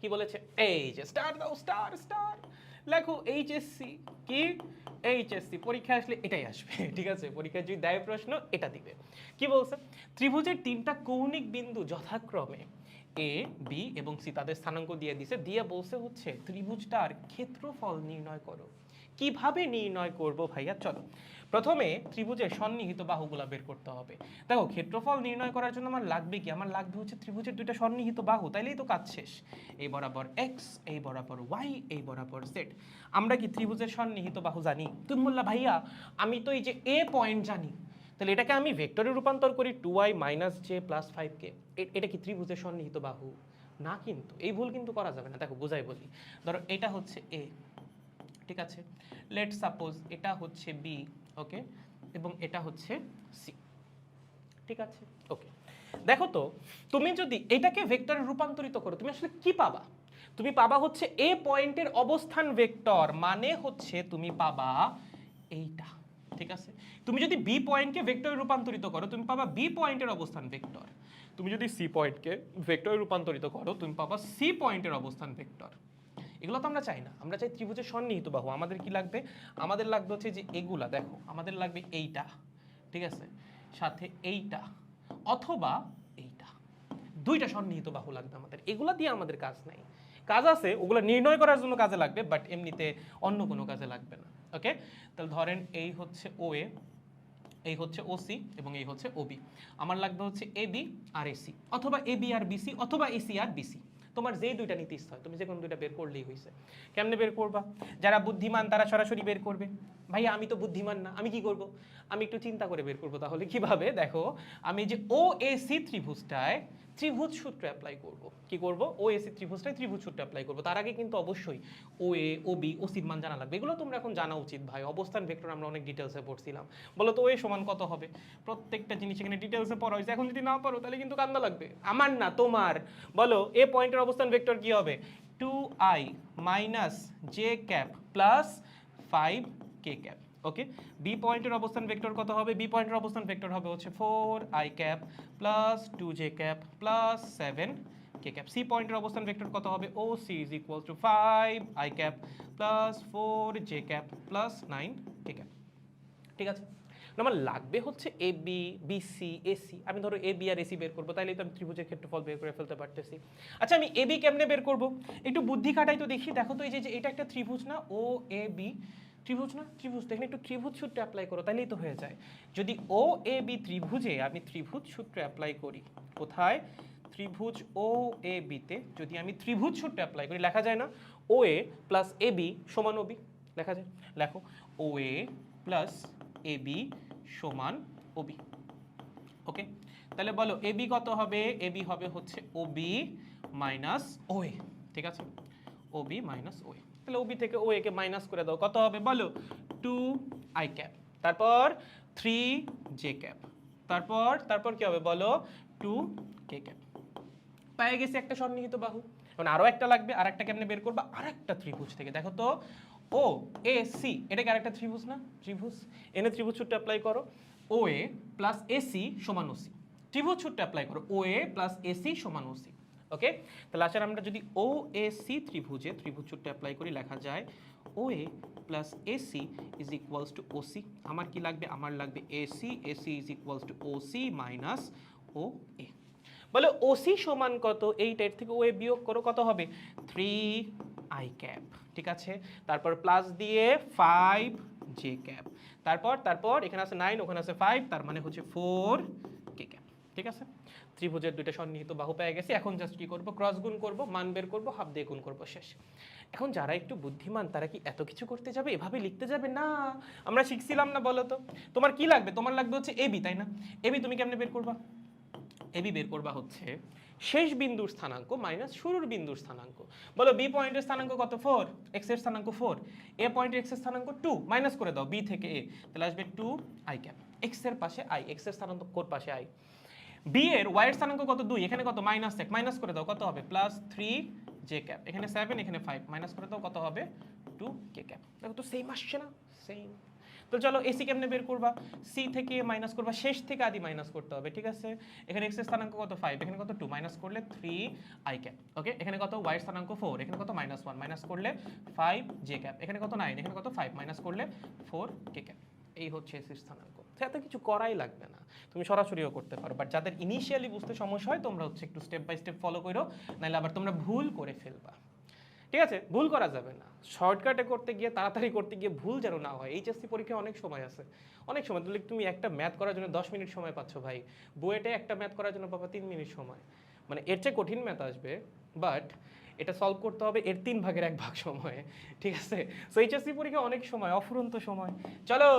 কি বলেছে, এই যে স্টার দাও, স্টার স্টার লেখো এইচএসসি। কি এইচএসসি পরীক্ষা আসলে এটাই আসবে, ঠিক আছে? পরীক্ষায় যদি দেয় প্রশ্ন এটা দিবে। কি বলছে, ত্রিভুজের তিনটা কৌণিক বিন্দু যথাক্রমে এ, বি এবং সি, তাদের স্থানাঙ্ক দিয়ে দিছে, দিয়ে বলছে হচ্ছে ত্রিভুজটার ক্ষেত্রফল নির্ণয় করো। কিভাবে নির্ণয় করব ভাইয়া? চলো প্রথমে ত্রিভুজের সন্নিহিত বাহুগুলা বের করতে হবে। দেখো ক্ষেত্রফল নির্ণয় করার জন্য আমার লাগবে কি, আমার লাগবে হচ্ছে ত্রিভুজের দুইটা সন্নিহিত বাহু, তাইলেই তো কাজ শেষ। এই বরাবর এক্স, এই বরাবর ওয়াই, এই বরাবর জেড। আমরা কি ত্রিভুজের সন্নিহিত বাহু জানি? তুমি বললা ভাইয়া আমি তো এই যে এ পয়েন্ট জানি, তাহলে এটাকে আমি ভেক্টরে রূপান্তর করি 2i - j + 5k, এটা কি ত্রিভুজের সন্নিহিত বাহু? না, কিন্তু এই ভুল কিন্তু করা যাবে না। দেখো বুঝাই বলি, ধরো এটা হচ্ছে এ, ঠিক আছে, লেট সাপোজ এটা হচ্ছে বি, ওকে, এবং এটা হচ্ছে সি, ঠিক আছে, ওকে। দেখো তো তুমি যদি এটাকে ভেক্টরে রূপান্তরিত করো তুমি আসলে কি পাবা? তুমি পাবা হচ্ছে এ পয়েন্টের অবস্থান ভেক্টর, মানে হচ্ছে তুমি পাবা এইটা, ঠিক আছে। তুমি যদি বি পয়েন্টকে ভেক্টরে রূপান্তরিত করো তুমি পাবা বি পয়েন্টের অবস্থান ভেক্টর। তুমি যদি সি পয়েন্টকে ভেক্টরে রূপান্তরিত করো তুমি পাবা সি পয়েন্টের অবস্থান ভেক্টর। এগুলো তো আমরা চাই না, আমরা চাই ত্রিভুজের সন্নিহিত বাহু। আমাদের কি লাগবে? আমাদের লাগবে হচ্ছে যে এগুলা, দেখো আমাদের লাগবে এইটা, ঠিক আছে, সাথে এইটা অথবা এইটা, দুইটা সন্নিহিত বাহু লাগবে আমাদের। এগুলা দিয়ে আমাদের কাজ নাই, কাজ আছে ওগুলো নির্ণয় করার জন্য কাজে লাগবে, বাট এমনিতে অন্য কোনো কাজে লাগবে না। ওকে, তাহলে ধরেন এই হচ্ছে ও এ, এই হচ্ছে ওসি এবং এই হচ্ছে ওবি। আমার লাগবে হচ্ছে এবি আর এসি, অথবা এবি আর বিসি, অথবা এসি আর বিসি। তোমার যেই দুইটা নিতে ইচ্ছা হয় তুমি যে কোনো দুইটা বের করলেই হয়েছে। কেমনে বের করবা? যারা বুদ্ধিমান তারা সরাসরি বের করবে। ভাইয়া আমি তো বুদ্ধিমান না, আমি কি করব? আমি একটু চিন্তা করে বের করব। তাহলে কিভাবে? দেখো আমি যে ও এসি ত্রিভুজটায় ত্রিভুজ সূত্র অ্যাপ্লাই করব। কি করব? ও এসি ত্রিভুজটায় ত্রিভুজ সূত্র অ্যাপ্লাই করব। তার আগে কিন্তু অবশ্যই ও এ, ও বি, ও সির মান জানা লাগবে। এগুলো তোমরা এখন জানা উচিত ভাই। অবস্থান ভেক্টর আমরা অনেক ডিটেলসে পড়ছিলাম। বলো তো ও এ সমান কত হবে? প্রত্যেকটা জিনিস এখানে ডিটেলসে পড়া হয়েছে। এখন যদি না পারো তাহলে কিন্তু কান্না লাগবে। আমার না, তোমার। বলো এ পয়েন্টের অবস্থান ভেক্টর কি হবে? 2i - j cap plus 5k cap. Okay, B পয়েন্টের অবস্থান ভেক্টর কত হবে? বি পয়েন্টের অবস্থান ভেক্টর হবে হচ্ছে 4i cap plus 2j cap plus 7k cap. C পয়েন্টের অবস্থান ভেক্টর কত হবে? O C is equal to 5i cap plus 4j cap plus 9k cap, ঠিক আছে। আমার লাগবে হচ্ছে এ বি, বিসি, এসি। আমি ধরো এ বি আর এসি বের করবো, তাইলে তো আমি ত্রিভুজের ক্ষেত্রফল বের করে ফেলতে পারতেছি। আচ্ছা আমি এ বি কেমনে বের করবো? একটু বুদ্ধি খাটাই তো দেখি। দেখো তো এই যে এটা একটা ত্রিভুজ না, ও এ বি ত্রিভুজ না? ত্রিভুজ, দেখেন একটু ত্রিভুজ সূত্র অ্যাপ্লাই করো, তাইলেই তো হয়ে যায়। যদি ও এ বি ত্রিভুজে আমি ত্রিভুজ সূত্র অ্যাপ্লাই করি, কোথায়? ত্রিভুজ ও এ বিতে যদি আমি ত্রিভুজ সূত্র অ্যাপ্লাই করি, লেখা যায় না ও এ প্লাস এ বি সমান ও বি? লেখা যায়, লেখো ও এ প্লাস এ বি সমান ওবি। ওকে, তাহলে বলো এ বি কত হবে? এ বি হবে হচ্ছে ও বি মাইনাস ও এ, ঠিক আছে, ও বি মাইনাস ও এ। তাহলে ও বি থেকে ও এ কে মাইনাস করে দাও, কত হবে বলো? 2i ক্যাপ, তারপর 3j ক্যাপ, তারপর তারপর কি হবে বলো? 2k cap. পেয়ে গেছি একটা সন্নিহিত বাহু। এখন আরো একটা লাগবে, আর একটা কেমনে বের করবা? আর একটা ত্রিভুজ থেকে। দেখো তো ও এ সি, এটা কি আরেকটা ত্রিভুজ না? ত্রিভুজ, এনে ত্রিভুজ সূত্র অ্যাপ্লাই করো। ও এ প্লাস এসি সমান ওসি, ত্রিভুজ সূত্র অ্যাপ্লাই করো। ও এ প্লাস এসি সমান ওসি। ওকে, তাহলে আসলে আমরা যদি ও এ সি ত্রিভুজে ত্রিভুজ সূত্র অ্যাপ্লাই করি, লেখা যায় O A plus AC is equals to OC. আমার কি লাগবে? আমার লাগবে AC, AC is equals to OC minus O A. বলে ওসি সমান কত? 8 থেকে ও এ বিয়োগ করো, কত হবে? 3i ক্যাপ, ঠিক আছে, তারপর প্লাস দিয়ে 5j ক্যাপ, তারপর তারপর এখানে আছে 9, ওখানে আছে 5, তার মানে হচ্ছে 4k ক্যাপ, ঠিক আছে। ত্রিভুজের দুইটা সন্নিহিত বাহু পেয়ে গেছি। এখন জাস্ট কি করব? ক্রস গুণ করব, মান বের করব, হাফ দিয়ে গুণ করব, শেষ। এখন যারা একটু বুদ্ধিমান তারা কি এত কিছু করতে যাবে? এভাবে লিখতে যাবে না। আমরা শিখছিলাম না, বলো তো তোমার কি লাগবে? তোমার লাগবে হচ্ছে এবি, তাই না? এবি তুমি কেমনে বের করবা? এবি বের করবা হচ্ছে শেষ বিন্দুর স্থানাঙ্ক মাইনাস শুরুর বিন্দুর স্থানাঙ্ক। বলো বি পয়েন্টের স্থানাঙ্ক কত? 4, এক্স এর স্থানাঙ্ক 4, এ পয়েন্টের এক্স এর স্থানাঙ্ক 2, মাইনাস করে দাও বি থেকে এ, তাহলে আসবে 2i ক্যাপ। এক্স এর পাশে আই, এক্স এর স্থানাঙ্ক কোর পাশে আই। বি এর ওয়াই এর স্থানাঙ্ক কত? 2, এখানে কত? -1, মাইনাস করে দাও, কত হবে? +3j ক্যাপ, এখানে 7, এখানে 5, মাইনাস করে দাও, কত হবে? 2k cap. দেখো তো সেম আসছে না? সেম। তো চলো এসি কেমনে বের করবা, সি থেকে মাইনাস করবা, শেষ থেকে আদি মাইনাস করতে হবে, ঠিক আছে। এখানে এক্স এর স্থানাঙ্ক কত 5, এখানে কত 2, মাইনাস করলে 3 আই ক্যাপ, ওকে। এখানে কত ওয়াই এর স্থানাঙ্ক 4, এখানে কত -1, মাইনাস করলে 5 জে ক্যাপ, এখানে কত 9, এখানে কত 5, মাইনাস করলে 4 কে ক্যাপ। এই হচ্ছে এসির স্থানাঙ্ক। এত কিছু করাই লাগবে না, তুমি সরাসরিও করতে পারো, বাট যাদের ইনিশিয়ালি বুঝতে সমস্যা হয় তোমরা হচ্ছে একটু স্টেপ বাই স্টেপ ফলো করো, নাহলে আবার তোমরা ভুল করে ফেলবা, ঠিক আছে। ভুল করা যাবে না, শর্টকাটে করতে গিয়ে তাড়াতাড়ি করতে গিয়ে ভুল যেন না হয়। এইচএসসি পরীক্ষায় অনেক সময় আছে, অনেক সময়। তুমি একটা ম্যাথ করার জন্য 10 মিনিট সময় পাচ্ছ ভাই, বুয়েটে একটা ম্যাথ করার জন্য পাবা 3 মিনিট সময়। মানে এর চেয়ে কঠিন ম্যাথ আসবে, বাট এটা সলভ করতে হবে এর 3 ভাগের 1 ভাগ সময়ে, ঠিক আছে। সো এইচএসসি পরীক্ষা অনেক সময়, অফুরন্ত সময়। চলো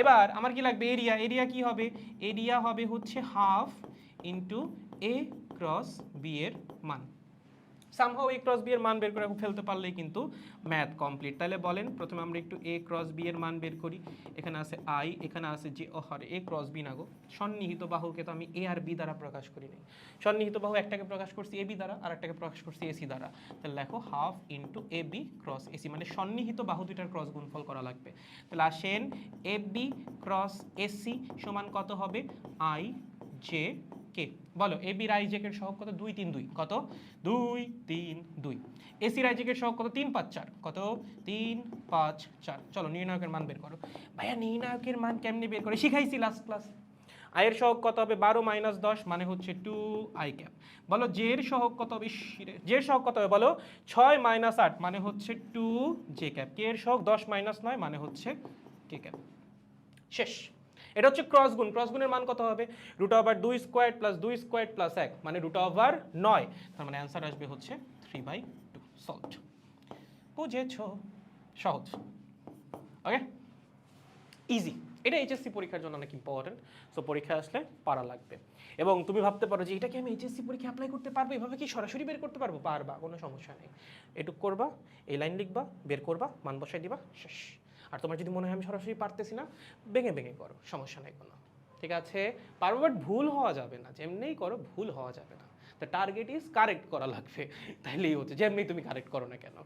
এবার আমার কি লাগবে, এরিয়া। এরিয়া কি হবে, এরিয়া হবে হচ্ছে হাফ ইন্টু এ ক্রস বি এর মান। সামহাও এ ক্রস বি এর মান বের করে ফেলতে পারলেই কিন্তু ম্যাথ কমপ্লিট। তাহলে বলেন প্রথমে আমরা একটু এ ক্রস বি এর মান বের করি। এখানে আছে আই, এখানে আছে যে এ ক্রস বি না গো, সন্নিহিত বাহুকে তো আমি এ আর বি দ্বারা প্রকাশ করি নাই। সন্নিহিত বাহু একটাকে প্রকাশ করছি এ বি দ্বারা, আর একটাকে প্রকাশ করছি এসি দ্বারা। তাহলে লেখো half into A B cross AC, মানে সন্নিহিত বাহু দুইটার ক্রস গুণফল করা লাগবে। তাহলে আসেন এ বি ক্রস এসি সমান কত হবে, আই জে কে। বলো এ বি রাইজেকের সহগ কত, 2 3 2, কত 2 3 2। এসি রাইজেকের সহগ কত, 3 5 4, কত 3 5 4। চলো নির্ণায়কের মান বের করো। ভাইয়া নির্ণায়কের মান কেমনে বের করে শিখাইছি লাস্ট ক্লাস। আয়ের সহগ কত হবে, 12 মাইনাস 10 মানে হচ্ছে 2 আই ক্যাপ। বলো জে এর সহগ কত হবে, জে এর সহগ কত হবে বলো, 6 মাইনাস 8 মানে হচ্ছে 2 জে ক্যাপ। কে এর সহগ 10 মাইনাস 9 মানে হচ্ছে কে ক্যাপ। শেষ। এটা হচ্ছে ক্রস গুণ। ক্রস গুণের মান কত হবে, root over 2 square plus 2 square plus 1 মানে রুট ওভার 9। তার মানে অ্যান্সার আসবে হচ্ছে 3/2। সলভড। বুঝেছো, সহজ, ওকে, ইজি। এটা এইচএসসি পরীক্ষার জন্য অনেক ইম্পর্টেন্ট। সো পরীক্ষা আসলে পারা লাগবে। এবং তুমি ভাবতে পারো যে এটা কি আমি এইচএসসি পরীক্ষা অ্যাপ্লাই করতে পারবো, এভাবে কি সরাসরি বের করতে পারবো? পারবা, কোনো সমস্যা নেই। এটুক করবা, এই লাইন লিখবা, বের করবা, মান বসাই দিবা, শেষ। আর তোমার যদি মনে হয় আমি সরাসরি পারতেছি না, ভেঙে ভেঙে করো, সমস্যা নেই কোনো, ঠিক আছে। পারবো, বাট ভুল হওয়া যাবে না, যেমনিই করো ভুল হওয়া যাবে না। দ্য টার্গেট ইজ কারেক্ট করা লাগবে, তাইলেই হচ্ছে, যেমনি তুমি কারেক্ট করো না কেন।